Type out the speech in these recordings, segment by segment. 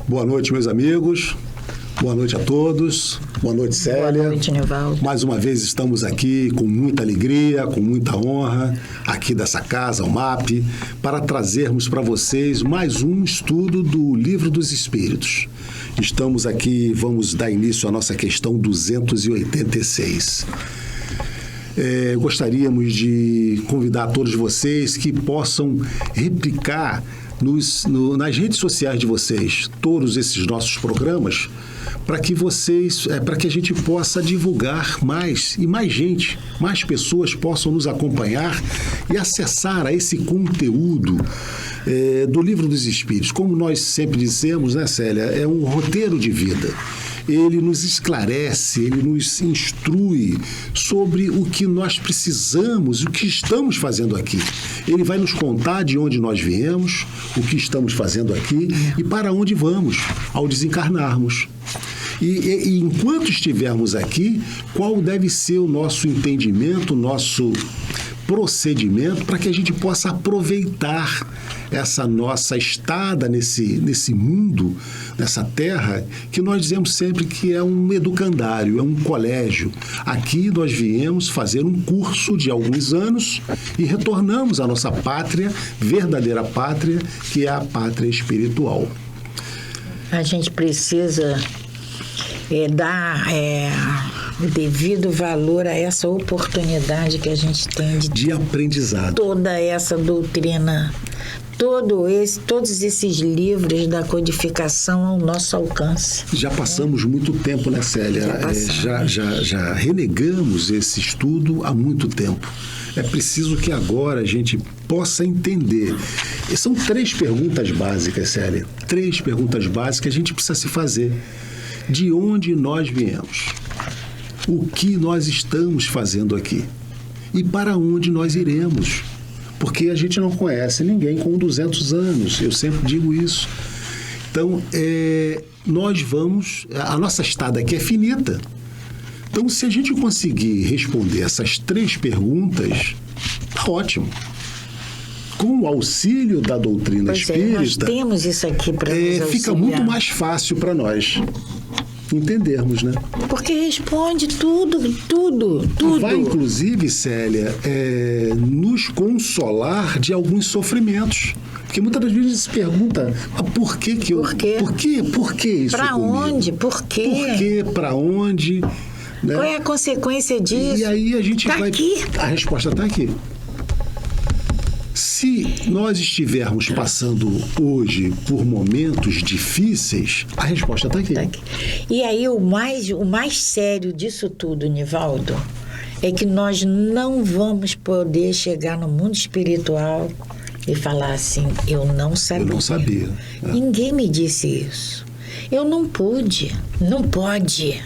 Boa noite, meus amigos. Boa noite a todos. Boa noite, Célia. Boa noite, Nivaldo. Mais uma vez estamos aqui com muita alegria, com muita honra, aqui dessa casa, o MAP, para trazermos para vocês mais um estudo do Livro dos Espíritos. Estamos aqui, vamos dar início à nossa questão 286. Gostaríamos de convidar todos vocês que possam replicar nas redes sociais de vocês todos esses nossos programas, para que a gente possa divulgar mais e mais gente, mais pessoas possam nos acompanhar e acessar a esse conteúdo do Livro dos Espíritos. Como nós sempre dizemos, né, Célia, é um roteiro de vida. Ele nos esclarece, ele nos instrui sobre o que nós precisamos, o que estamos fazendo aqui. Ele vai nos contar de onde nós viemos, o que estamos fazendo aqui e para onde vamos ao desencarnarmos. E enquanto estivermos aqui, qual deve ser o nosso entendimento, o nosso procedimento para que a gente possa aproveitar essa nossa estada nesse mundo, nessa terra, que nós dizemos sempre que é um educandário, é um colégio. Aqui nós viemos fazer um curso de alguns anos e retornamos à nossa pátria, verdadeira pátria, que é a pátria espiritual. A gente precisa dar o devido valor a essa oportunidade que a gente tem de aprendizado. Toda essa doutrina, todos esses livros da codificação ao nosso alcance. Já passamos muito tempo, né, Célia? Já renegamos esse estudo há muito tempo. É preciso que agora a gente possa entender. E são 3 perguntas básicas, Célia. 3 perguntas básicas que a gente precisa se fazer. De onde nós viemos? O que nós estamos fazendo aqui? E para onde nós iremos? Porque a gente não conhece ninguém com 200 anos, eu sempre digo isso. Então, a nossa estada aqui é finita. Então, se a gente conseguir responder essas 3 perguntas, tá ótimo. Com o auxílio da doutrina espírita, nós temos isso aqui para nos auxiliar. Fica muito mais fácil para nós entendermos, né? Porque responde tudo. Vai, inclusive, Célia, nos consolar de alguns sofrimentos. Porque muitas das vezes se pergunta, por que que eu... Por que isso pra comigo? Onde? Por quê? Por quê? Pra onde? Né? Qual é a consequência disso? E aí a gente vai... Aqui. A resposta está aqui. Se nós estivermos passando hoje por momentos difíceis, a resposta está aqui. Tá aqui. E aí o mais sério disso tudo, Nivaldo, é que nós não vamos poder chegar no mundo espiritual e falar assim, eu não sabia. Eu não sabia. Ninguém me disse isso. Eu não pude. Não pode.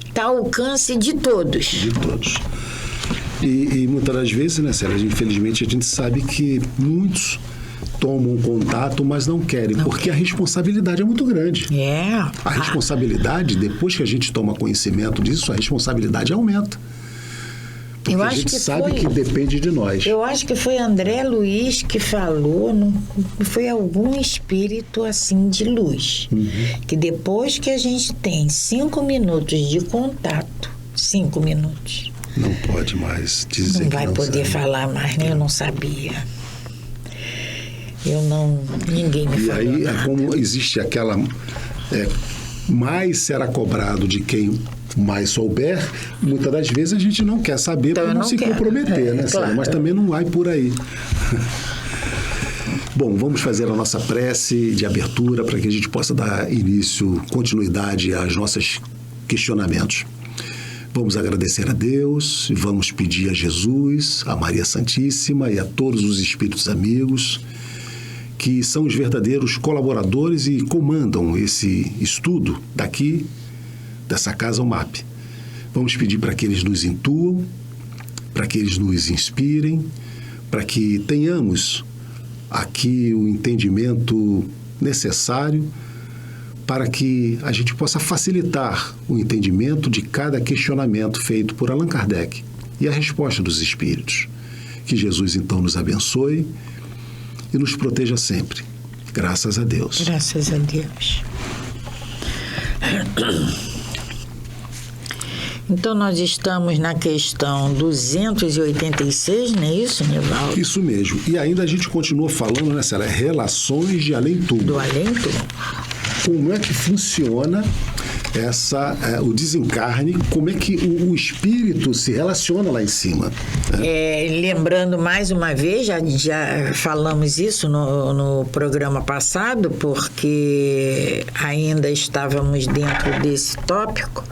Está ao alcance de todos. De todos. E muitas das vezes, né, Célia, infelizmente a gente sabe que muitos tomam contato, mas não querem, porque a responsabilidade é muito grande. A responsabilidade, depois que a gente toma conhecimento disso, a responsabilidade aumenta. Porque a gente sabe que depende de nós. Eu acho que foi André Luiz que falou, não foi algum espírito assim de luz, que depois que a gente tem 5 minutos de contato, 5 minutos... Não pode mais dizer que não vai poder falar mais, né? Eu não sabia. Ninguém me falou E aí, nada. como existe aquela... mais será cobrado de quem mais souber, muitas das vezes a gente não quer saber para não se comprometer, né, Célia? Mas também não vai por aí. Bom, vamos fazer a nossa prece de abertura para que a gente possa dar início, continuidade aos nossos questionamentos. Vamos agradecer a Deus e vamos pedir a Jesus, a Maria Santíssima e a todos os espíritos amigos que são os verdadeiros colaboradores e comandam esse estudo daqui, dessa casa, o MAP. Vamos pedir para que eles nos intuam, para que eles nos inspirem, para que tenhamos aqui o entendimento necessário para que a gente possa facilitar o entendimento de cada questionamento feito por Allan Kardec e a resposta dos espíritos. Que Jesus, então, nos abençoe e nos proteja sempre. Graças a Deus. Graças a Deus. Então, nós estamos na questão 286, não é isso, Nivaldo? Isso mesmo. E ainda a gente continua falando, né, Célia? Relações de além-túmulo. Do além-túmulo. Como é que funciona o desencarne? Como é que o espírito se relaciona lá em cima? Né? Lembrando mais uma vez, já falamos isso no programa passado, porque ainda estávamos dentro desse tópico.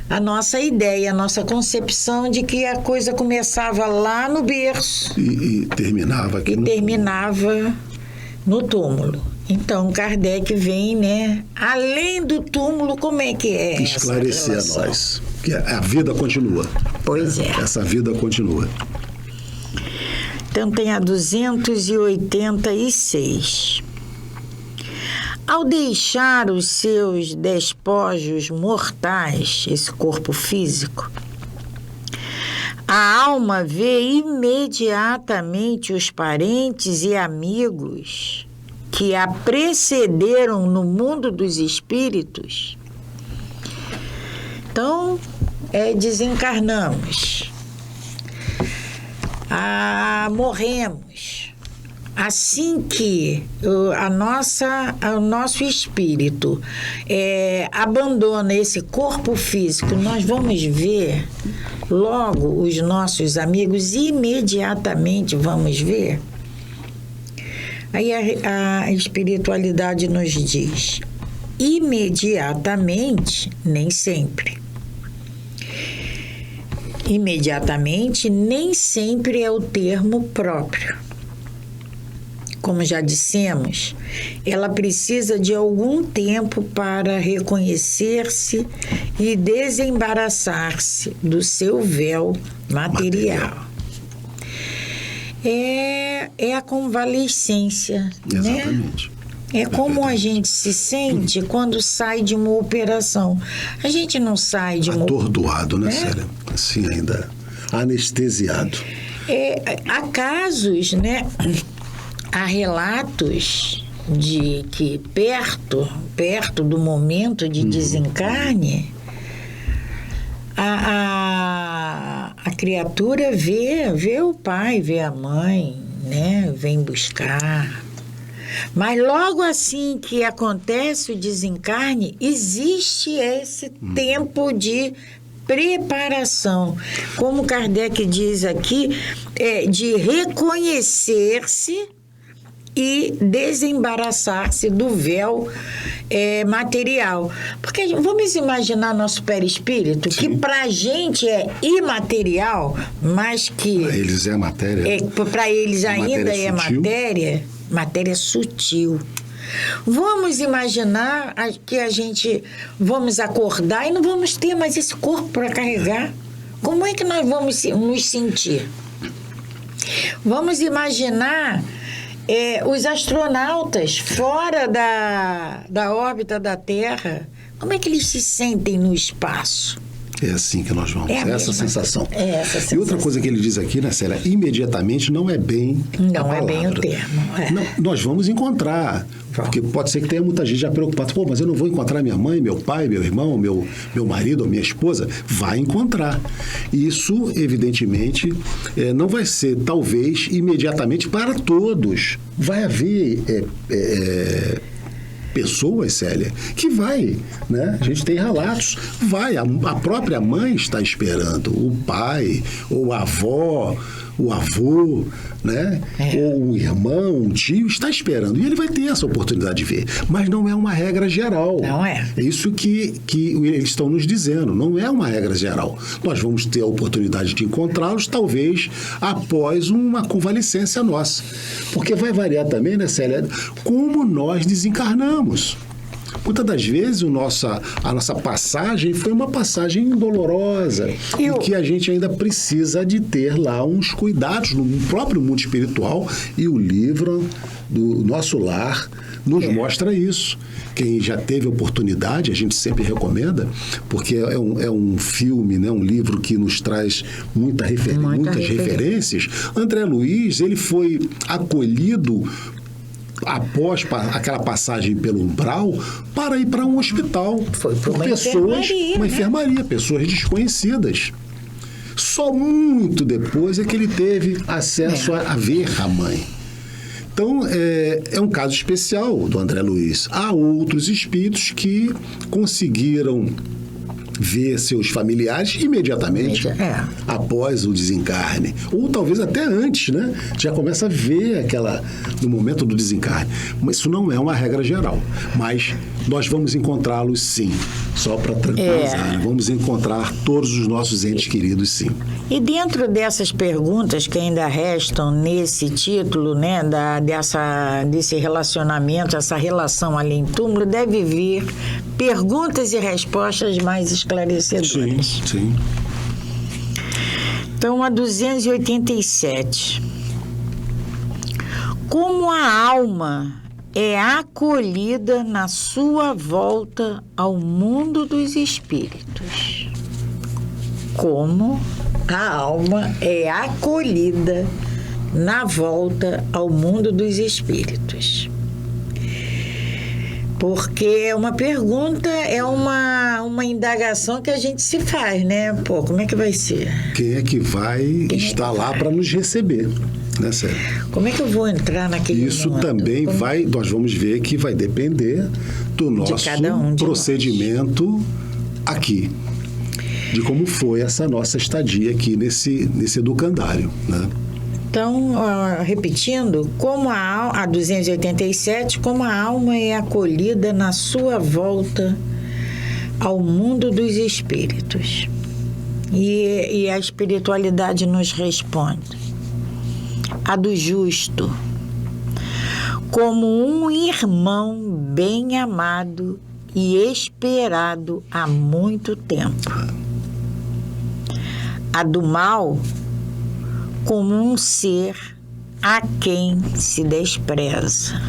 A nossa ideia, a nossa concepção de que a coisa começava lá no berço e terminava aqui no túmulo. Então, Kardec vem, né? Além do túmulo, como é que é? Esclarecer a nós. Que a vida continua. Pois é. Essa vida continua. Então, tem a 286. Ao deixar os seus despojos mortais, esse corpo físico, a alma vê imediatamente os parentes e amigos que a precederam no mundo dos espíritos. Então, desencarnamos, morremos. Assim que o nosso espírito abandona esse corpo físico, nós vamos ver logo os nossos amigos, imediatamente vamos ver. Aí a espiritualidade nos diz, imediatamente, nem sempre. Imediatamente, nem sempre é o termo próprio. Como já dissemos, ela precisa de algum tempo para reconhecer-se e desembaraçar-se do seu véu material. É a convalescência, Exatamente. né? É como a gente se sente quando sai de uma operação. A gente não sai de uma... Atordoado, né, Célia? Assim, ainda anestesiado. Há casos, né? Há relatos de que perto do momento de desencarne, a criatura vê o pai, vê a mãe, né? Vem buscar. Mas logo assim que acontece o desencarne, existe esse tempo de preparação. Como Kardec diz aqui, de reconhecer-se e desembaraçar-se do véu material. Porque vamos imaginar nosso perispírito, que para a gente é imaterial, mas que... Para eles é matéria. Para eles ainda é matéria sutil. Vamos imaginar que vamos acordar e não vamos ter mais esse corpo para carregar. Como é que nós vamos nos sentir? Vamos imaginar os astronautas fora da órbita da Terra. Como é que eles se sentem no espaço? É assim que nós vamos. Essa sensação. Essa sensação. E outra coisa que ele diz aqui, né, Célia? Imediatamente não é bem a palavra. Bem o termo. Não, nós vamos encontrar. Porque pode ser que tenha muita gente já preocupada. Pô, mas eu não vou encontrar minha mãe, meu pai, meu irmão, meu marido ou minha esposa. Vai encontrar. Isso, evidentemente, não vai ser, talvez, imediatamente para todos. Vai haver... pessoas, Célia, que vai, né? A gente tem relatos, vai, a própria mãe está esperando, o pai, ou a avó, o avô, né? Ou um irmão, um tio, está esperando. E ele vai ter essa oportunidade de ver. Mas não é uma regra geral. Não é. É isso que eles estão nos dizendo. Não é uma regra geral. Nós vamos ter a oportunidade de encontrá-los, talvez, após uma convalescência nossa. Porque vai variar também, né, Célia, como nós desencarnamos. Muitas das vezes a nossa passagem foi uma passagem dolorosa e que a gente ainda precisa de ter lá uns cuidados no próprio mundo espiritual, e o livro do Nosso Lar nos mostra isso. Quem já teve oportunidade, a gente sempre recomenda, porque é um filme, né, um livro que nos traz muitas referências. André Luiz, ele foi acolhido após aquela passagem pelo umbral, para ir para um hospital. Foi para uma enfermaria, pessoas desconhecidas. Só muito depois é que ele teve acesso a ver a mãe. Então, é um caso especial do André Luiz. Há outros espíritos que conseguiram ver seus familiares imediatamente após o desencarne. Ou talvez até antes, né? Já começa a ver no momento do desencarne. Mas isso não é uma regra geral. Mas nós vamos encontrá-los sim. Só para tranquilizar. Vamos encontrar todos os nossos entes queridos sim. E dentro dessas perguntas que ainda restam nesse título, né, desse relacionamento, essa relação além-túmulo, deve vir perguntas e respostas mais esclarecedoras. Sim. Então, a 287. Como a alma é acolhida na sua volta ao mundo dos espíritos? Como a alma é acolhida na volta ao mundo dos espíritos? Porque é uma pergunta, é uma indagação que a gente se faz, né? Pô, como é que vai ser? Quem é que vai estar lá para nos receber? Né, Célia? Como é que eu vou entrar naquele Isso mundo? também nós vamos ver que vai depender do nosso procedimento aqui. De como foi essa nossa estadia aqui nesse educandário, né? Então, repetindo, como a 287, como a alma é acolhida na sua volta ao mundo dos espíritos. E a espiritualidade nos responde. A do justo, como um irmão bem amado e esperado há muito tempo. A do mal, como um ser a quem se despreza.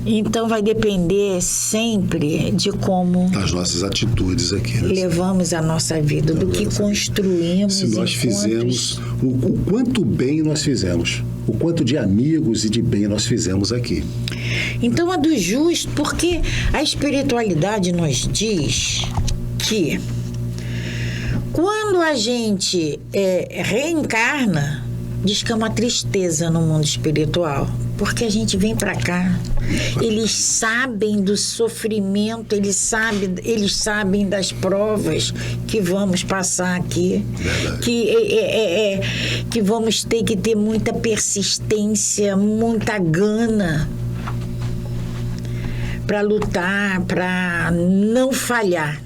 Então, vai depender sempre de como... das nossas atitudes aqui. Né? Levamos a nossa vida, do que construímos. Se nós fizemos... O quanto bem nós fizemos. O quanto de amigos e de bem nós fizemos aqui. Então, a do justo, porque a espiritualidade nos diz que quando a gente reencarna, diz que é uma tristeza no mundo espiritual, porque a gente vem para cá, eles sabem do sofrimento, eles sabem das provas que vamos passar aqui, que vamos ter que ter muita persistência, muita gana para lutar, para não falhar.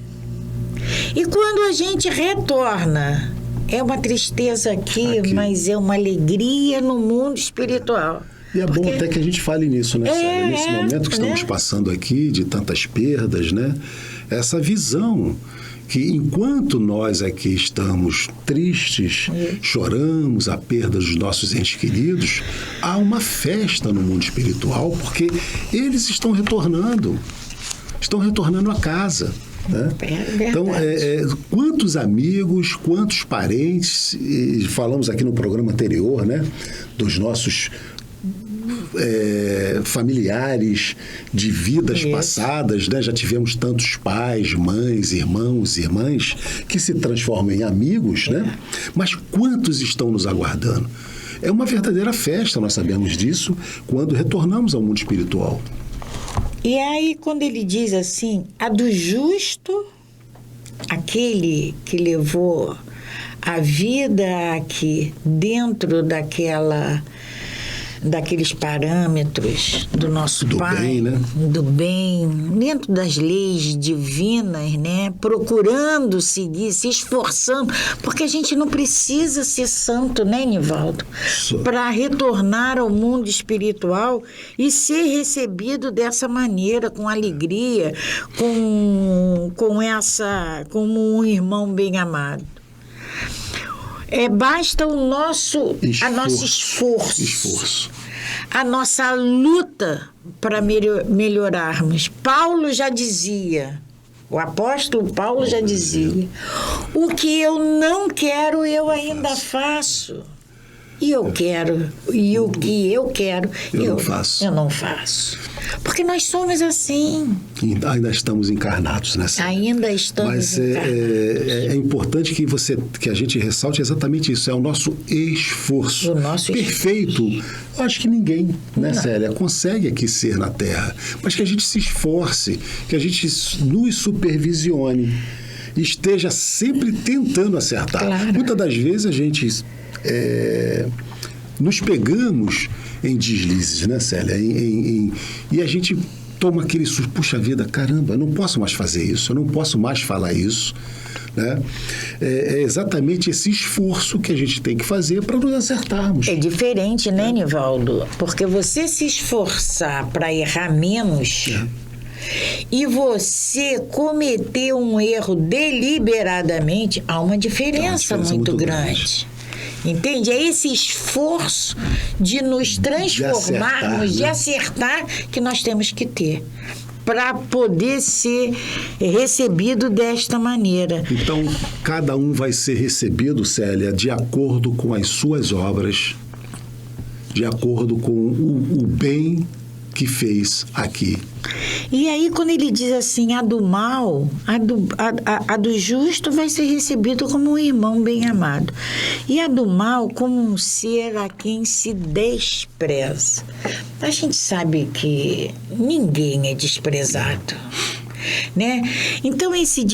E quando a gente retorna, é uma tristeza aqui, mas é uma alegria no mundo espiritual. E é bom até que a gente fale nisso, né, Célia? Nesse momento que estamos passando aqui, de tantas perdas, né? Essa visão que enquanto nós aqui estamos tristes, choramos a perda dos nossos entes queridos, há uma festa no mundo espiritual, porque eles estão retornando a casa. Né? Então, quantos amigos, quantos parentes, falamos aqui no programa anterior, né, dos nossos familiares de vidas passadas, né? Já tivemos tantos pais, mães, irmãos, irmãs que se transformam em amigos, né? Mas quantos estão nos aguardando? É uma verdadeira festa, nós sabemos disso, quando retornamos ao mundo espiritual. E aí, quando ele diz assim, a do justo, aquele que levou a vida aqui dentro daqueles parâmetros do nosso Pai, bem, né? Do bem, dentro das leis divinas, né? Procurando seguir, se esforçando, porque a gente não precisa ser santo, né, Nivaldo? Para retornar ao mundo espiritual e ser recebido dessa maneira, com alegria, como um irmão bem amado. Basta o nosso esforço, a nossa luta para melhorarmos. Paulo já dizia, o apóstolo Paulo já dizia, o que eu não quero, eu ainda faço. E eu quero, e o que eu quero, Eu não faço. Eu não faço. Porque nós somos assim. Ainda estamos encarnados, né? Ainda estamos Mas encarnados. é importante que a gente ressalte exatamente isso. É o nosso esforço. O nosso perfeito. Eu acho que ninguém, né, Célia, consegue aqui ser na Terra. Mas que a gente se esforce, que a gente nos supervisione, esteja sempre tentando acertar. Claro. Muitas das vezes a gente nos pegamos em deslizes, né, Célia? E a gente toma aquele susto, puxa vida, caramba, eu não posso mais fazer isso, eu não posso mais falar isso. Né? É exatamente esse esforço que a gente tem que fazer para nos acertarmos. É diferente, né, Nivaldo? Porque você se esforçar para errar menos e você cometer um erro deliberadamente, há uma diferença muito grande. Entende? É esse esforço de nos transformarmos, de acertar, que nós temos que ter para poder ser recebido desta maneira. Então, cada um vai ser recebido, Célia, de acordo com as suas obras, de acordo com o bem que fez aqui. E aí, quando ele diz assim, a do mal, a do justo vai ser recebido como um irmão bem amado. E a do mal como um ser a quem se despreza. A gente sabe que ninguém é desprezado, né? Então, esse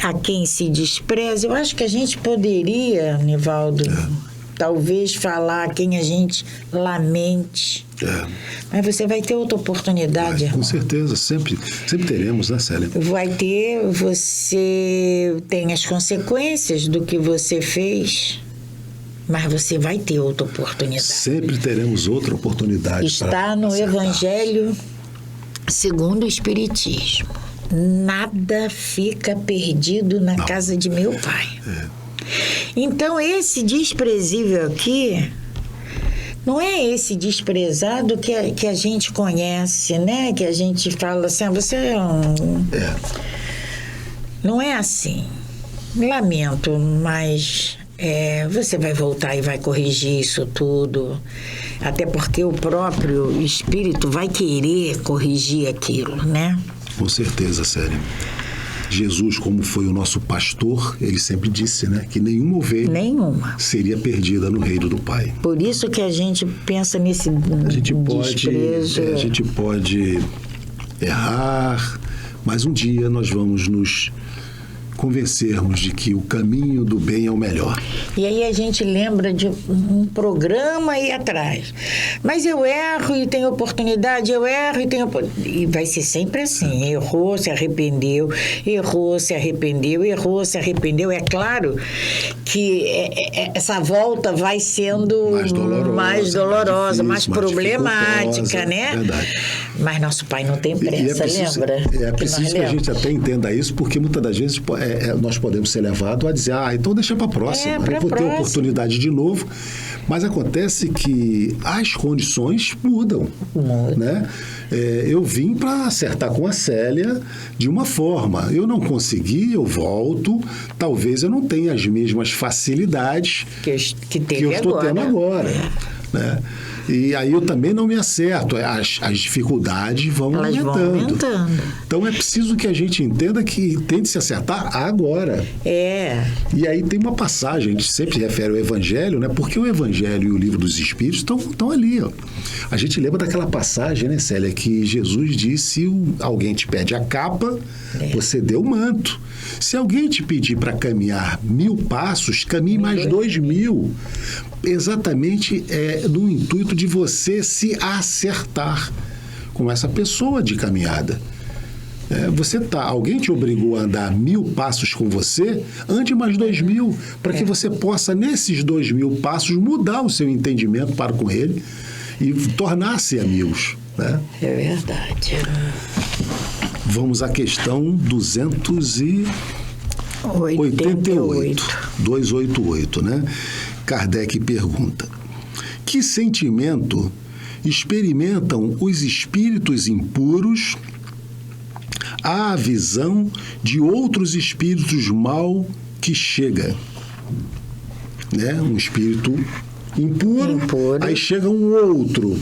a quem se despreza, eu acho que a gente poderia, Nivaldo, talvez falar a quem a gente lamente. Mas você vai ter outra oportunidade, irmão. Com certeza, sempre teremos, né, Célia? Você tem as consequências do que você fez, mas você vai ter outra oportunidade. Sempre teremos outra oportunidade. Está no Evangelho segundo o Espiritismo. Nada fica perdido na casa de meu Pai. Então, esse desprezível aqui não é esse desprezado que a gente conhece, né? Que a gente fala assim, você é um... Não é assim. Lamento, mas você vai voltar e vai corrigir isso tudo. Até porque o próprio espírito vai querer corrigir aquilo, né? Com certeza, Célia. Jesus, como foi o nosso pastor, ele sempre disse, né, que nenhuma ovelha seria perdida no reino do Pai. Por isso que a gente pensa nesse desprezo. A gente pode errar, mas um dia nós vamos nos convencermos de que o caminho do bem é o melhor. E aí a gente lembra de um programa aí atrás. Mas eu erro e tenho oportunidade, eu erro e tenho... E vai ser sempre assim. Errou, se arrependeu, errou, se arrependeu, errou, se arrependeu. É claro que essa volta vai sendo mais dolorosa, mais problemática, né? Verdade. Mas nosso Pai não tem pressa, lembra? É preciso que a gente até entenda isso, porque muitas das vezes nós podemos ser levados a dizer, então deixa para a próxima, eu vou ter oportunidade de novo. Mas acontece que as condições mudam, né? Eu vim para acertar com a Célia de uma forma. Eu não consegui, eu volto. Talvez eu não tenha as mesmas facilidades que eu estou tendo agora, né? E aí eu também não me acerto. As dificuldades vão aumentando. Então é preciso que a gente entenda que tem de se acertar agora. E aí tem uma passagem, a gente sempre refere ao Evangelho, né? Porque o Evangelho e o Livro dos Espíritos estão ali, ó. A gente lembra daquela passagem, né, Célia, que Jesus disse: se alguém te pede a capa, você dê o manto. Se alguém te pedir para caminhar 1000 passos, caminhe mais 2000. Exatamente no intuito de você se acertar com essa pessoa de caminhada. Alguém te obrigou a andar 1000 passos com você, ande mais 2000, para que você possa, nesses 2000 passos, mudar o seu entendimento para com ele e tornar-se amigos, né? É verdade. Vamos à questão 288, né? Kardec pergunta: que sentimento experimentam os espíritos impuros à visão de outros espíritos mal que chega? né? Um espírito impuro. Aí chega um outro.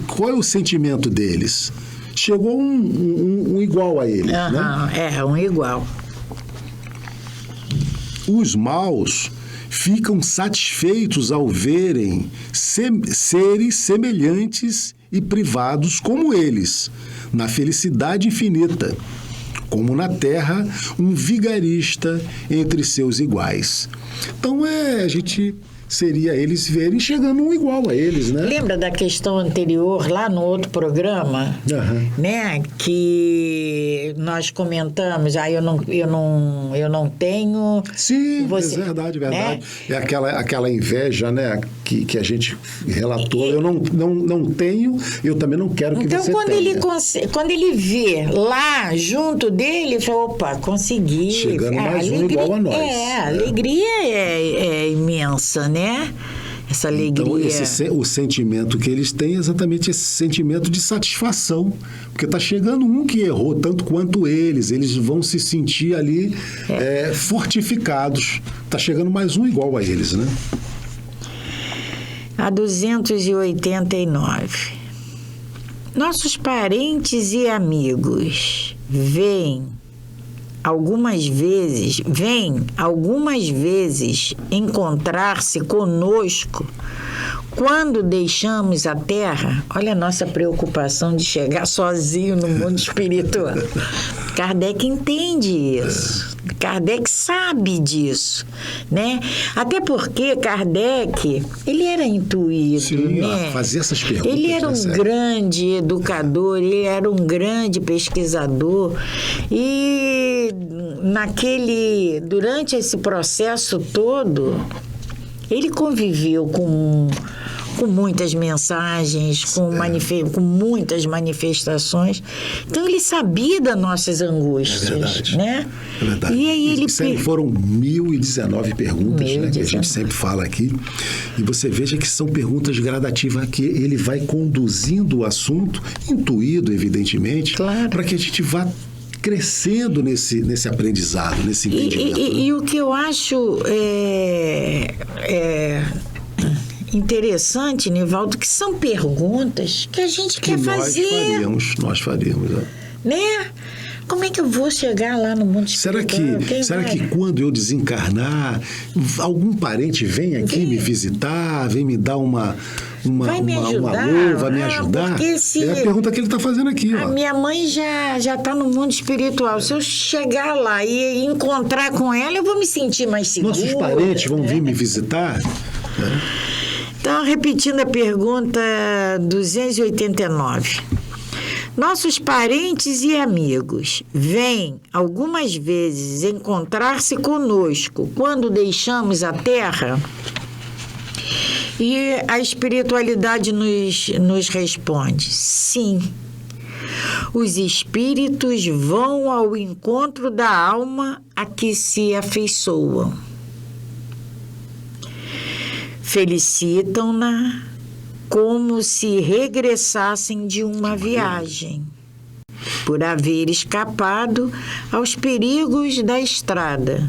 Qual é o sentimento deles? Chegou um igual a eles, né? Um igual. Os maus ficam satisfeitos ao verem seres semelhantes e privados como eles, na felicidade infinita, como na terra um vigarista entre seus iguais. Então a gente seria eles verem chegando um igual a eles, né? Lembra da questão anterior, lá no outro programa, né? Que nós comentamos, eu não tenho... Sim, é verdade. Né? É aquela inveja, né? Que a gente relatou. Eu não tenho, eu também não quero que você tenha. Então, quando ele vê lá junto dele, ele fala, opa, consegui. Chegando mais um igual a nós. A alegria é imensa, né? Essa alegria. Então, o sentimento que eles têm é exatamente esse sentimento de satisfação. Porque está chegando um que errou tanto quanto eles. Eles vão se sentir ali fortificados. Está chegando mais um igual a eles, né? A 289. Nossos parentes e amigos vêm algumas vezes encontrar-se conosco quando deixamos a Terra. Olha a nossa preocupação de chegar sozinho no mundo espiritual. Kardec entende isso. Kardec sabe disso, né? Até porque Kardec, ele era intuído, sim, né? Fazia essas perguntas. Ele era um grande educador, ele era um grande pesquisador e durante esse processo todo, ele conviveu com muitas mensagens, com muitas manifestações. Então, ele sabia das nossas angústias, né? É verdade. E aí foram 1019 perguntas, né, que a gente sempre fala aqui. E você veja que são perguntas gradativas, que ele vai conduzindo o assunto, intuído, evidentemente, para que a gente vá crescendo nesse aprendizado, nesse entendimento. E o que eu acho interessante, Nivaldo, que são perguntas que a gente quer fazer. Nós faríamos. Né? Como é que eu vou chegar lá no mundo espiritual? Será que quando eu desencarnar, algum parente vem aqui me visitar, vem me dar um alô, vai me ajudar? É a pergunta que ele está fazendo aqui. A minha mãe já está no mundo espiritual. Se eu chegar lá e encontrar com ela, eu vou me sentir mais segura. Nossos parentes vão vir me visitar? Então, repetindo a pergunta 289. Nossos parentes e amigos vêm algumas vezes encontrar-se conosco quando deixamos a Terra? E a espiritualidade nos responde: sim. Os espíritos vão ao encontro da alma a que se afeiçoam. Felicitam-na como se regressassem de uma viagem, por haver escapado aos perigos da estrada,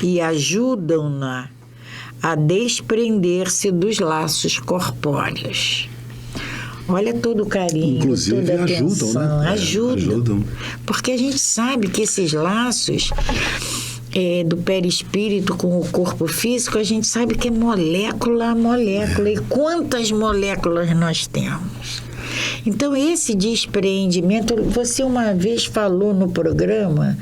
e ajudam-na a desprender-se dos laços corpóreos. Olha todo o carinho, inclusive, toda a atenção. Ajudam, né? Ajudam. Porque a gente sabe que esses laços do perispírito com o corpo físico, a gente sabe que é molécula a molécula. E quantas moléculas nós temos? Então, esse despreendimento, você uma vez falou no programa,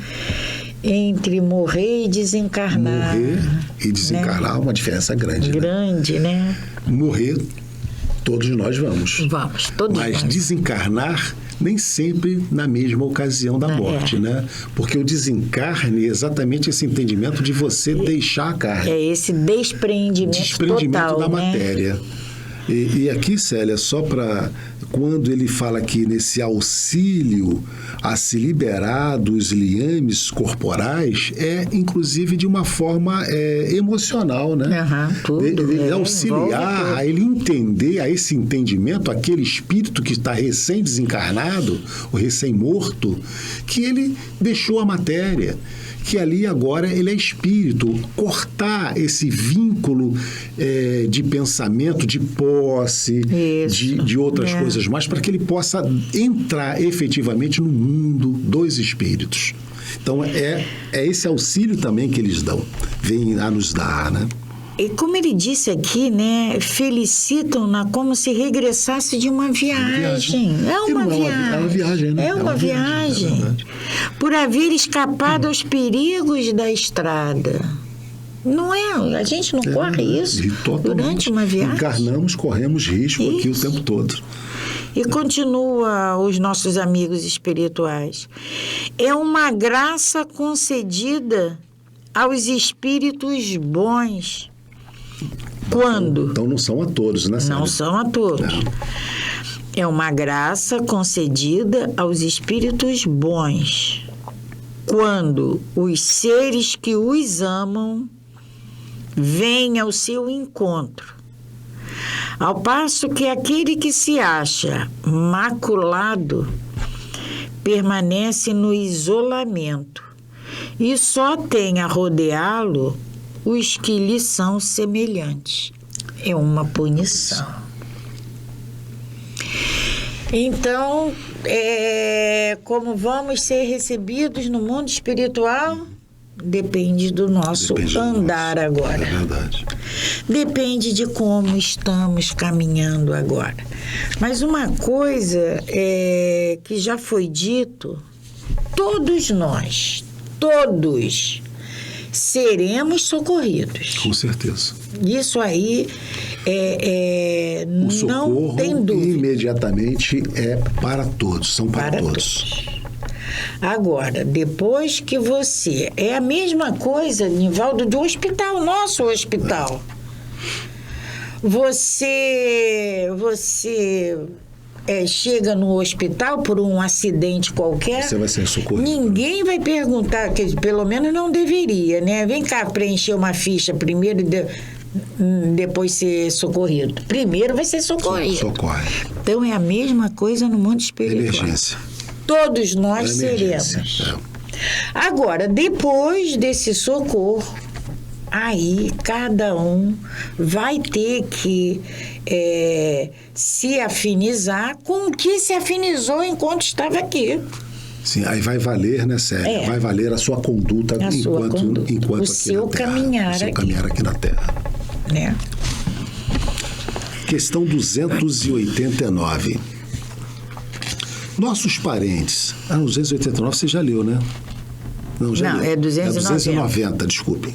entre morrer e desencarnar. Morrer e desencarnar, né? Uma diferença grande. Grande, né? Morrer, todos nós vamos. Vamos, todos nós. Mas desencarnar nem sempre na mesma ocasião da morte, né? Porque o desencarne é exatamente esse entendimento de você deixar a carne. É esse desprendimento total, da né? matéria. E aqui, Célia, só para... Quando ele fala aqui nesse auxílio a se liberar dos liames corporais, é inclusive de uma forma emocional, né? Tudo. Ele auxiliar a ele entender, a esse entendimento, aquele espírito que está recém-desencarnado, ou recém-morto, que ele deixou a matéria, que ali agora ele é espírito. Cortar esse vínculo de pensamento, de posse, de outras coisas mais, para que ele possa entrar efetivamente no mundo dos espíritos. Então, é esse auxílio também que eles dão, vêm a nos dar, né? E como ele disse aqui, né, felicitam-na como se regressasse de uma viagem. É uma viagem. É uma viagem, né? É uma viagem. Por haver escapado aos perigos da estrada. Não é? A gente não corre isso durante uma viagem? Encarnamos, corremos risco aqui o tempo todo. E continua os nossos amigos espirituais. É uma graça concedida aos espíritos bons. Quando? Então não são a todos, né, Célia? Não são a todos. Não. É uma graça concedida aos espíritos bons. Quando os seres que os amam vêm ao seu encontro. Ao passo que aquele que se acha maculado permanece no isolamento e só tem a rodeá-lo os que lhe são semelhantes. É uma punição. Então, como vamos ser recebidos no mundo espiritual? Depende do nosso andar agora. É verdade. Depende de como estamos caminhando agora. Mas uma coisa que já foi dito, todos nós, seremos socorridos. Com certeza. Isso aí o socorro, não tem dúvida. Imediatamente para todos, são para todos. Agora, depois que você... É a mesma coisa, Nivaldo, do hospital, nosso hospital. Você chega no hospital por um acidente qualquer... Você vai ser socorrido. Ninguém vai perguntar, que pelo menos não deveria, né? Vem cá preencher uma ficha primeiro e depois ser socorrido. Primeiro vai ser socorrido. Socorre. Então, é a mesma coisa no mundo espiritual. Emergência. Todos nós seremos. Agora, depois desse socorro, aí cada um vai ter que se afinizar com o que se afinizou enquanto estava aqui. Sim, aí vai valer, né, Célia? Vai valer a sua conduta enquanto o aqui seu na Terra. caminhar o seu aqui. caminhar aqui na Terra. Né? Questão 289. Nossos parentes... 289 você já leu, né? Não, leu. É 290. É 290, desculpem.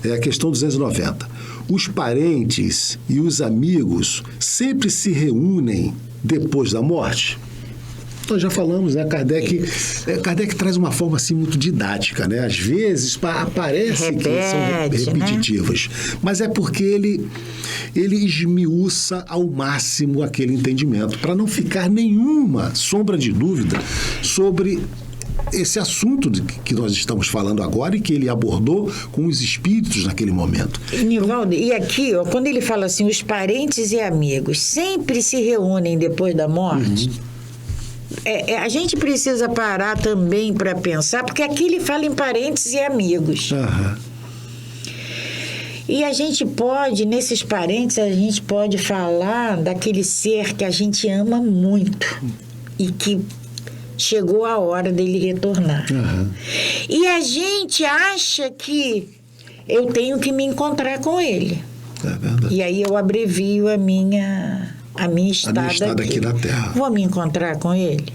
É a questão 290. Os parentes e os amigos sempre se reúnem depois da morte? Nós já falamos, né? Kardec traz uma forma assim muito didática, né? Às vezes parece que são repetitivas, né? Mas é porque ele esmiuça ao máximo aquele entendimento, para não ficar nenhuma sombra de dúvida sobre esse assunto que nós estamos falando agora e que ele abordou com os espíritos naquele momento. Nivaldo, e aqui, ó, quando ele fala assim, os parentes e amigos sempre se reúnem depois da morte... a gente precisa parar também para pensar, porque aqui ele fala em parentes e amigos. E a gente pode, nesses parentes, a gente pode falar daquele ser que a gente ama muito e que chegou a hora dele retornar. E a gente acha que eu tenho que me encontrar com ele. É verdade. E aí eu abrevio a minha estada aqui na Terra. Vou me encontrar com ele?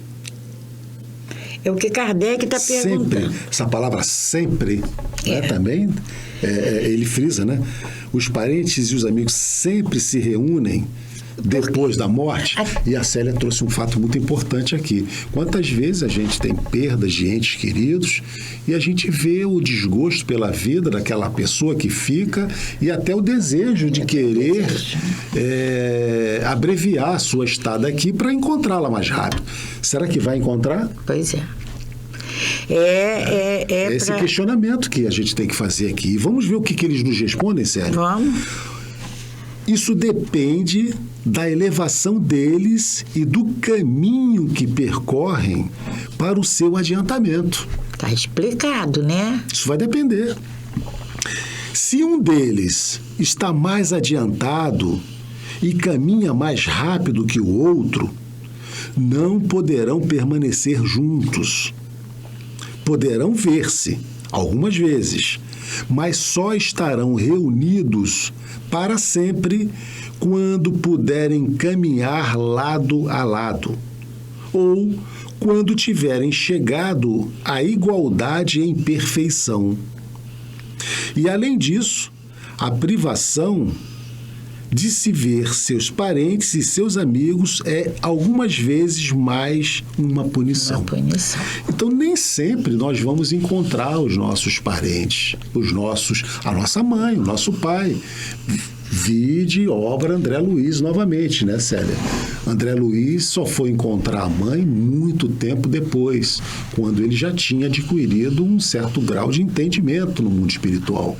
É o que Kardec está perguntando. Sempre, essa palavra sempre, né, também, ele frisa, né? Os parentes e os amigos sempre se reúnem depois da morte. E a Célia trouxe um fato muito importante aqui. Quantas vezes a gente tem perdas de entes queridos e a gente vê o desgosto pela vida daquela pessoa que fica e até o desejo de querer abreviar a sua estada aqui para encontrá-la mais rápido. Será que vai encontrar? Pois é. Esse questionamento que a gente tem que fazer aqui. E vamos ver o que eles nos respondem, Célia? Vamos. Isso depende da elevação deles e do caminho que percorrem para o seu adiantamento. Tá explicado, né? Isso vai depender. Se um deles está mais adiantado e caminha mais rápido que o outro, não poderão permanecer juntos. Poderão ver-se algumas vezes, mas só estarão reunidos para sempre quando puderem caminhar lado a lado, ou quando tiverem chegado à igualdade em perfeição. E, além disso, a privação de se ver seus parentes e seus amigos é algumas vezes mais uma punição. Uma punição. Então, nem sempre nós vamos encontrar os nossos parentes, a nossa mãe, o nosso pai. Vide obra André Luiz novamente, né, Célia? André Luiz só foi encontrar a mãe muito tempo depois, quando ele já tinha adquirido um certo grau de entendimento no mundo espiritual.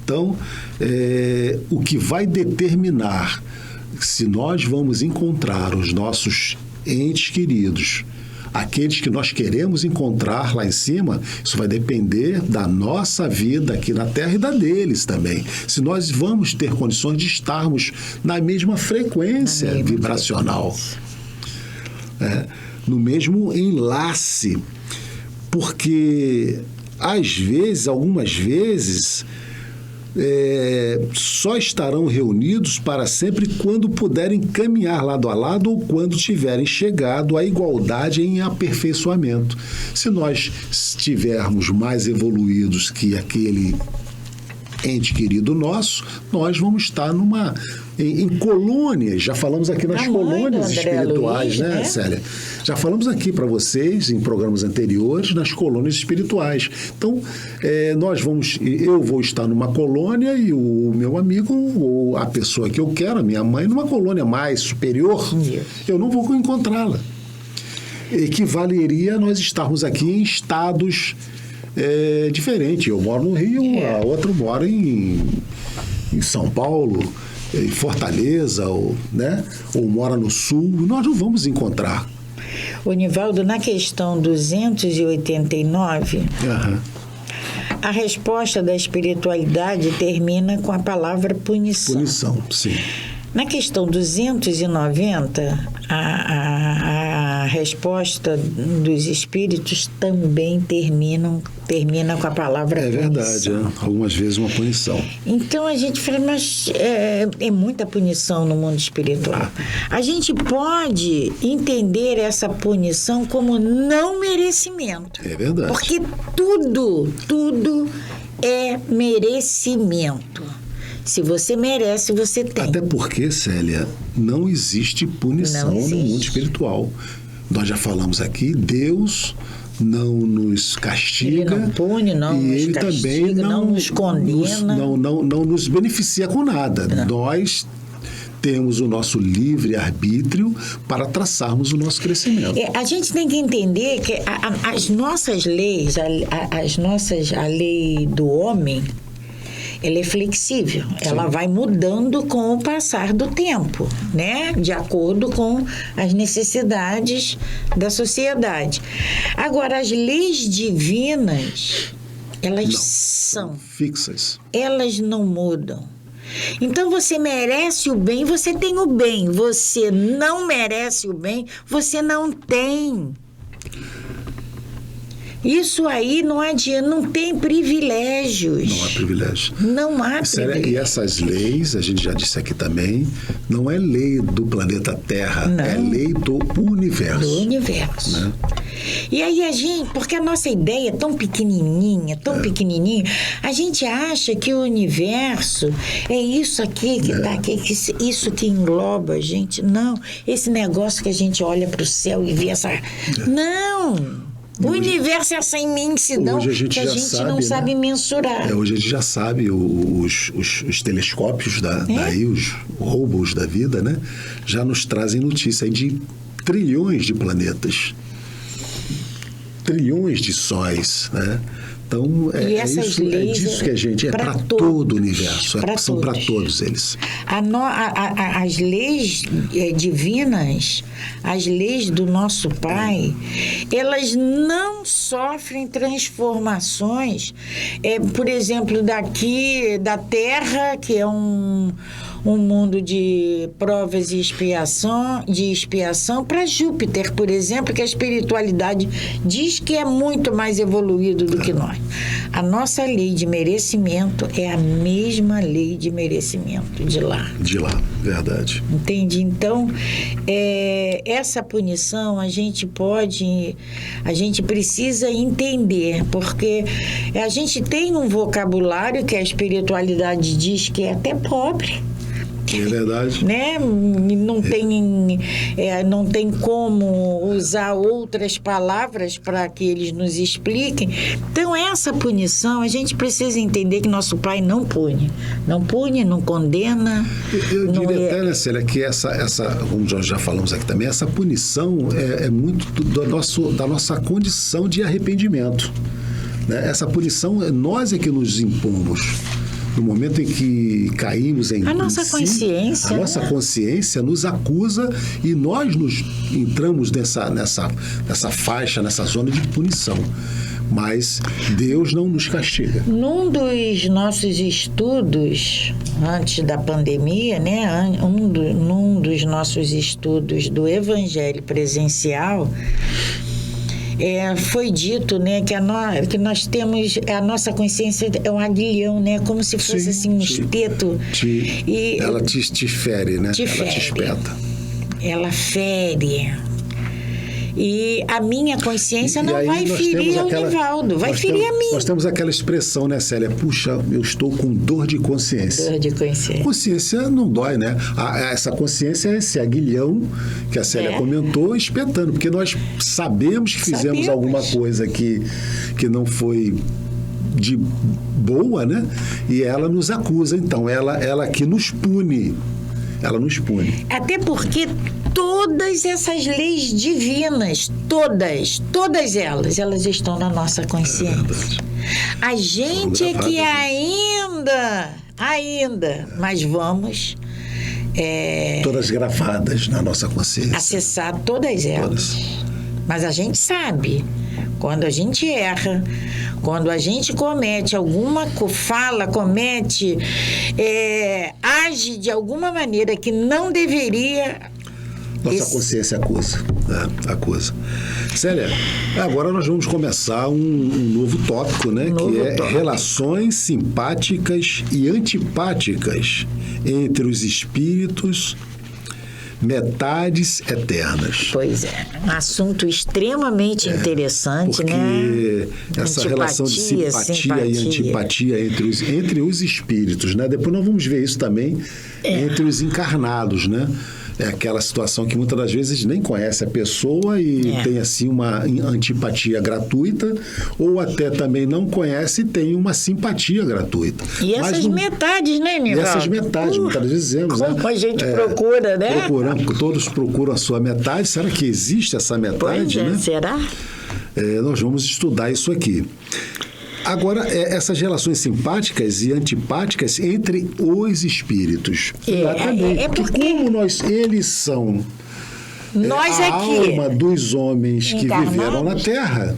Então, o que vai determinar se nós vamos encontrar os nossos entes queridos, aqueles que nós queremos encontrar lá em cima, isso vai depender da nossa vida aqui na Terra e da deles também. Se nós vamos ter condições de estarmos na mesma frequência vibracional, no mesmo enlace, porque às vezes, algumas vezes, só estarão reunidos para sempre quando puderem caminhar lado a lado ou quando tiverem chegado à igualdade em aperfeiçoamento. Se nós estivermos mais evoluídos que aquele ente querido nosso, nós vamos estar em colônias. Já falamos aqui nas colônias espirituais, Luiz, né, Célia? Já falamos aqui para vocês, em programas anteriores, nas colônias espirituais. Então, eu vou estar numa colônia e o meu amigo, ou a pessoa que eu quero, a minha mãe, numa colônia mais superior, eu não vou encontrá-la. Equivaleria a nós estarmos aqui em estados diferentes. Eu moro no Rio, a outra mora em São Paulo, em Fortaleza, ou mora no Sul. Nós não vamos encontrar. O Nivaldo, na questão 289, a resposta da espiritualidade termina com a palavra punição. Punição, sim. Na questão 290, a resposta dos espíritos também termina com a palavra punição. É verdade, algumas vezes uma punição. Então a gente fala, mas é muita punição no mundo espiritual. A gente pode entender essa punição como não merecimento. É verdade. Porque tudo é merecimento. Se você merece, você tem. Até porque, Célia, não existe punição no mundo espiritual. Nós já falamos aqui, Deus não nos castiga. Ele não pune, não nos ele castiga, também não nos condena. Não nos beneficia com nada. Não. Nós temos o nosso livre-arbítrio para traçarmos o nosso crescimento. A gente tem que entender que as nossas leis, a lei do homem, ela é flexível, ela vai mudando com o passar do tempo, né? De acordo com as necessidades da sociedade. Agora, as leis divinas, elas são fixas. Elas não mudam. Então, você merece o bem, você tem o bem. Você não merece o bem, você não tem. Isso aí não adianta, não tem privilégios. Não há privilégio. Não há privilégio. E essas leis, a gente já disse aqui também, não é lei do planeta Terra, é lei do universo. Do universo. Né? E aí porque a nossa ideia é tão pequenininha, a gente acha que o universo é isso aqui que está aqui, isso que engloba a gente. Não, esse negócio que a gente olha para o céu e vê essa... Não! O universo é essa imensidão que a gente não sabe mensurar. Hoje a gente já sabe, os telescópios daí, os robôs da vida, né? Já nos trazem notícia de trilhões de planetas, trilhões de sóis, né? Então, E essas isso, leis disso que a gente... É para todos, todo o universo. São para todos. todos eles. As leis divinas, as leis do nosso Pai, elas não sofrem transformações, por exemplo, daqui da Terra, que é um mundo de provas e expiação, para Júpiter, por exemplo, que a espiritualidade diz que é muito mais evoluído do que nós. A nossa lei de merecimento é a mesma lei de merecimento de lá. De lá, verdade. Entende? Então, essa punição a gente precisa entender, porque a gente tem um vocabulário que a espiritualidade diz que é até pobre. É verdade. Né? Não tem como usar outras palavras para que eles nos expliquem. Então, essa punição, a gente precisa entender que nosso Pai não pune. Não pune, não condena. Eu diria até, né, Célia, que essa, como nós já falamos aqui também, essa punição é muito da nossa condição de arrependimento. Né? Essa punição, nós é que nos impomos. No momento em que caímos em... A nossa consciência. A nossa consciência nos acusa e nós entramos nessa faixa, nessa zona de punição. Mas Deus não nos castiga. Num dos nossos estudos, antes da pandemia, né, num dos nossos estudos do Evangelho presencial, foi dito, né, que nós temos, a nossa consciência é um aguilhão, né, como se fosse assim um espeto. Ela te fere, né? Ela te espeta. Ela fere. E a minha consciência não vai ferir o Nivaldo, vai ferir a mim. Nós temos aquela expressão, né, Célia? Puxa, eu estou com dor de consciência. Dor de consciência. Consciência não dói, né? Essa consciência é esse aguilhão que a Célia comentou, espetando, porque nós sabemos que fizemos alguma coisa que não de boa, né? E ela nos acusa, então, ela que nos pune. Ela nos pune. Até porque todas essas leis divinas, todas elas estão na nossa consciência. A gente é que ainda, mas vamos... todas gravadas na nossa consciência. Acessar todas elas. Mas a gente sabe, quando a gente erra, quando a gente comete alguma fala, age de alguma maneira que não deveria... Nossa consciência acusa. Célia, agora nós vamos começar um novo tópico, né? Relações simpáticas e antipáticas entre os espíritos, metades eternas. Pois é, um assunto extremamente interessante, porque né? Essa relação de simpatia e antipatia entre os espíritos, né? Depois nós vamos ver isso também entre os encarnados, né? É aquela situação que muitas das vezes nem conhece a pessoa e tem assim uma antipatia gratuita, ou até também não conhece e tem uma simpatia gratuita. E essas metades, né, Nivaldo? E essas metades, muitas vezes dizemos, como a gente procura, né? Todos procuram a sua metade. Será que existe essa metade, né? Será? Nós vamos estudar isso aqui. Agora, essas relações simpáticas e antipáticas entre os espíritos. Porque como eles são a alma dos homens que viveram na Terra.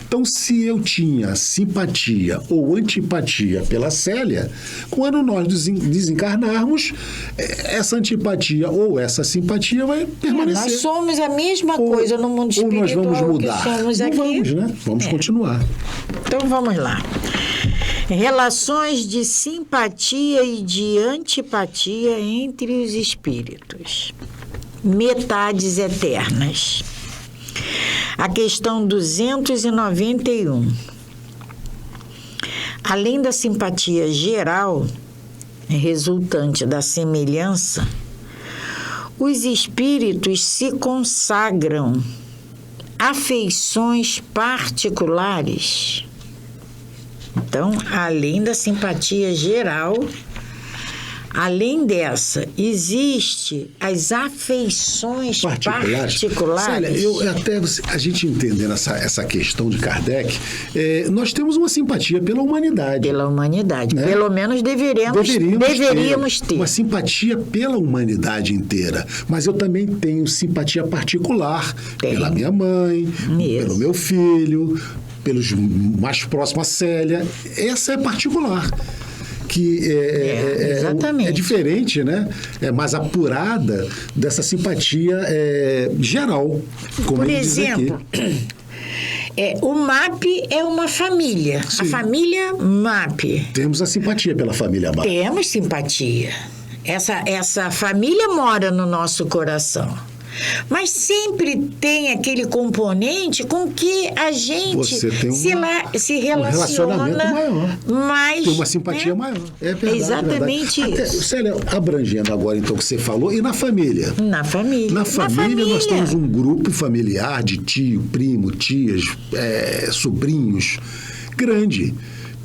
Então, se eu tinha simpatia ou antipatia pela Célia, quando nós desencarnarmos, essa antipatia ou essa simpatia vai permanecer. Nós somos a mesma coisa no mundo espiritual. Ou nós vamos mudar. Que somos aqui. Vamos, né? Vamos continuar. Então, vamos lá. Relações de simpatia e de antipatia entre os espíritos. Metades eternas. A questão 291. Além da simpatia geral, resultante da semelhança, os espíritos se consagram afeições particulares. Então, além da simpatia geral, Além dessa, existe as afeições particulares. Célia, a gente entendendo essa questão de Kardec, nós temos uma simpatia pela humanidade. Pela humanidade. Né? Pelo menos deveríamos ter. Uma simpatia pela humanidade inteira. Mas eu também tenho simpatia particular pela minha mãe, pelo meu filho, pelos mais próximos a Célia. Essa é particular. Que é diferente, né? É mais apurada dessa simpatia geral. Como por exemplo, o MAP é uma família. Sim. A família MAP. Temos a simpatia pela família MAP. Temos simpatia. Essa família mora no nosso coração. Mas sempre tem aquele componente com que a gente se relaciona. Um relacionamento maior. Mais, tem uma simpatia maior. É verdade. Exatamente isso. Célia, abrangendo agora então o que você falou, e na família? Na família. Na família nós temos um grupo familiar de tio, primo, tias, sobrinhos, grande.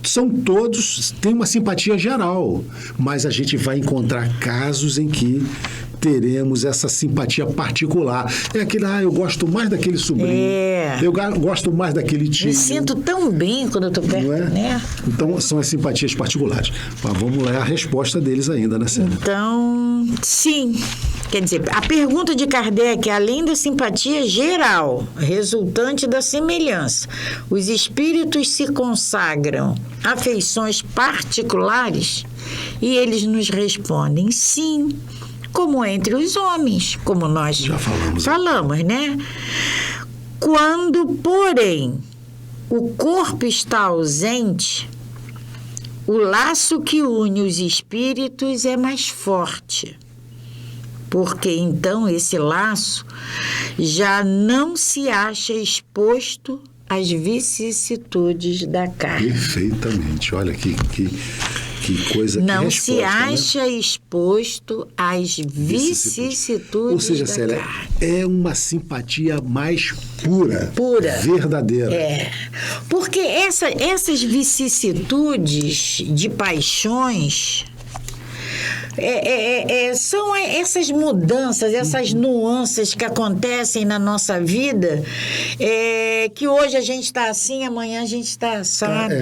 São todos, tem uma simpatia geral, mas a gente vai encontrar casos em que teremos essa simpatia particular. É aquele, eu gosto mais daquele sobrinho, eu gosto mais daquele tio. Me sinto tão bem quando eu estou perto, né? Então, são as simpatias particulares. Mas vamos ler a resposta deles ainda, né, Célia? Então, sim. Quer dizer, a pergunta de Kardec, além da simpatia geral, resultante da semelhança, os espíritos se consagram afeições particulares? E eles nos respondem, sim, como entre os homens, como nós já falamos, né? Quando, porém, o corpo está ausente, o laço que une os espíritos é mais forte. Porque então esse laço já não se acha exposto às vicissitudes da carne. Perfeitamente. Olha que coisa, não que resposta, se acha exposto às vicissitudes. Ou seja, Célia, carne. É uma simpatia mais pura. Verdadeira. Porque essas vicissitudes de paixões são essas mudanças, essas nuances que acontecem na nossa vida, que hoje a gente está assim, amanhã a gente está assado.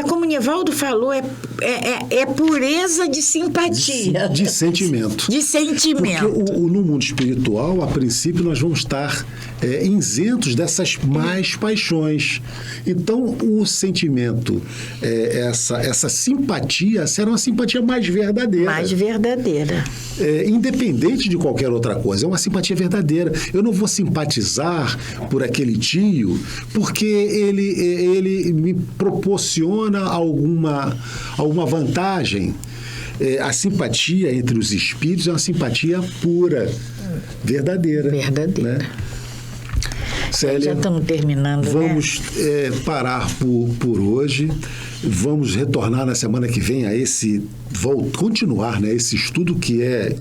Como o Nivaldo falou, é pureza de simpatia. De sentimento. De sentimento. Porque no mundo espiritual, a princípio, nós vamos estar isentos dessas mais paixões. Então, o sentimento, essa simpatia, será uma simpatia mais verdadeira. Mais verdadeira. Independente de qualquer outra coisa. É uma simpatia verdadeira. Eu não vou simpatizar por aquele tio porque ele me proporciona alguma vantagem. A simpatia entre os espíritos é uma simpatia pura, verdadeira. Verdadeira. Né? Célia, já estamos terminando, vamos parar por hoje. Vamos retornar na semana que vem a continuar, né, esse estudo que é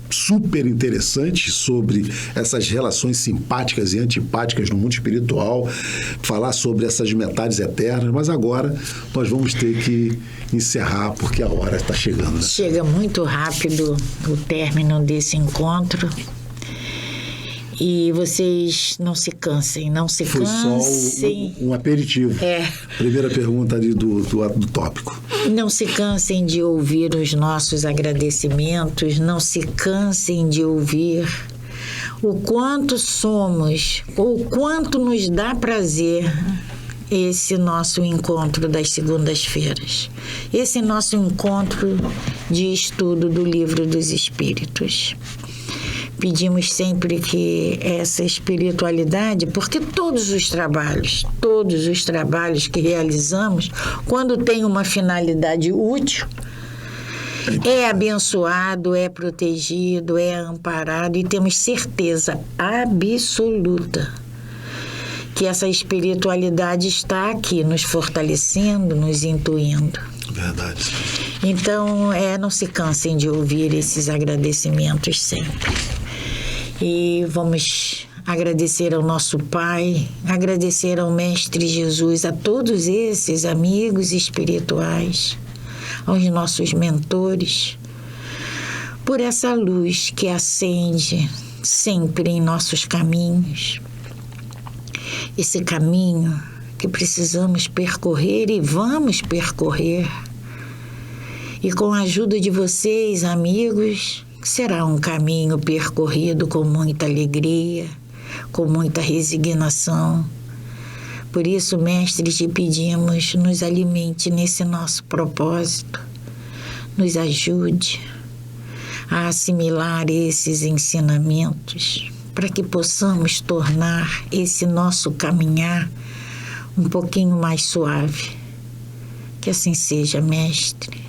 super interessante sobre essas relações simpáticas e antipáticas no mundo espiritual, falar sobre essas metades eternas, mas agora nós vamos ter que encerrar porque a hora está chegando. Né? Chega muito rápido o término desse encontro. E vocês não se cansem, não se cansem. Foi só um aperitivo. Primeira pergunta ali do tópico. Não se cansem de ouvir os nossos agradecimentos, não se cansem de ouvir o quanto somos, o quanto nos dá prazer esse nosso encontro das segundas-feiras. Esse nosso encontro de estudo do Livro dos Espíritos. Pedimos sempre que essa espiritualidade, porque todos os trabalhos que realizamos, quando tem uma finalidade útil, é abençoado, é protegido, é amparado e temos certeza absoluta que essa espiritualidade está aqui nos fortalecendo, nos intuindo. Verdade. Então, não se cansem de ouvir esses agradecimentos sempre. E vamos agradecer ao nosso Pai, agradecer ao Mestre Jesus, a todos esses amigos espirituais, aos nossos mentores, por essa luz que acende sempre em nossos caminhos. Esse caminho que precisamos percorrer e vamos percorrer. E com a ajuda de vocês, amigos, será um caminho percorrido com muita alegria, com muita resignação. Por isso, Mestre, te pedimos, nos alimente nesse nosso propósito, nos ajude a assimilar esses ensinamentos, para que possamos tornar esse nosso caminhar um pouquinho mais suave. Que assim seja, Mestre,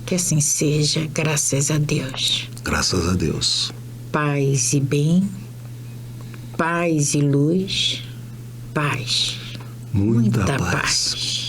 que assim seja, graças a Deus. Graças a Deus. Paz e bem, paz e luz, paz. Muita Muita paz. paz.